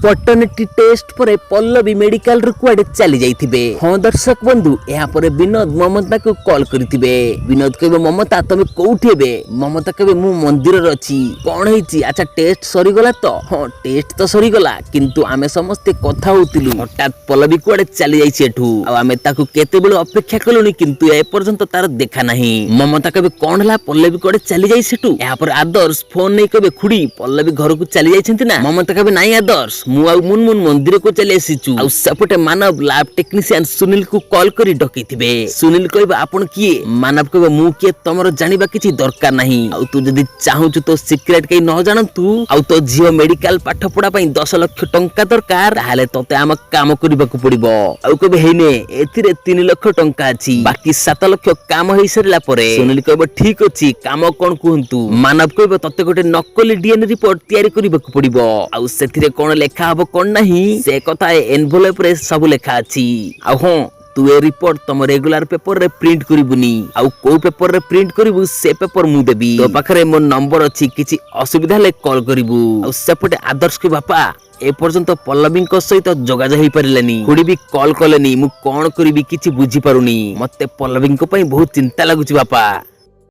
Paternity test पर Pallavi medical रु कुआडे चली जाइथिबे। हाँ दर्शक बंधु या पर विनोद ममता को कॉल करिथिबे। विनोद कहबे ममता तमे कोउठी हेबे? ममता कहबे मु मंदिर रे अछि। कोन हेछि? अच्छा टेस्ट सरी गला तो? हाँ टेस्ट तो सरी गला किंतु आमे समस्ते कथा होतिलु हठात पल्लवी कुआडे चली जाइछि एठू आ आमे ताकू केते बेल अपेक्षा कलुनी किंतु ए पर्यंत तार देखा नाही। ममता कहबे कोन हला पल्लवी कुआडे चली जाइछि एठू? या पर आदर्श फोन नै कहबे खुडी पल्लवी घर को चली जाइछन्ति ना? ममता कहबे नाही आदर्श मु आउ मुनमुन मंदिर को चली आसीचु आ सेपटे मानव लैब टेक्नीशियन सुनील को कॉल करी डकैथिबे। सुनील कहबे आपण किए? मानव कहबे मु किए तमरो जानिबा किछि दरकार नाही आ तू जदी चाहूचु तो सीक्रेट कई न जानतु आ तो जियो मेडिकल पाठ पढा पई 10 लाख टंका दरकार ताहाले तते आम काम करबाकू पड़िबो। आ कहबे हेने एथिरे 3 लाख टंका अछि बाकी 7 लाख काम होई सरला परे। सुनील कहबे ठीक अछि काम कोन कहंतु? मानव कहबे तते गोटे नकली डीएनए रिपोर्ट तयारी करबाकू पड़िबो आ सेथिरे कोन लेखा हबो कोन नाही से कथा एनवेलप रे सब लेखा अछि। आ हां तू ए रिपोर्ट तुम रेगुलर पेपर रे प्रिंट करिबुनी आ को पेपर रे प्रिंट करिबु से पेपर मु देबी। तो पाखरे मो नंबर अछि किछि असुविधा ले कॉल करिबु। आ सेपटे आदर्श के बापा ए पर्यंत पल्लवी सहित जोगाजोग हो पारानी खुड़ी भी कॉल कलेनी मु कौन करी किछि बुझी पारुनी मते पल्लवी बहुत चिंता लगुच बापा।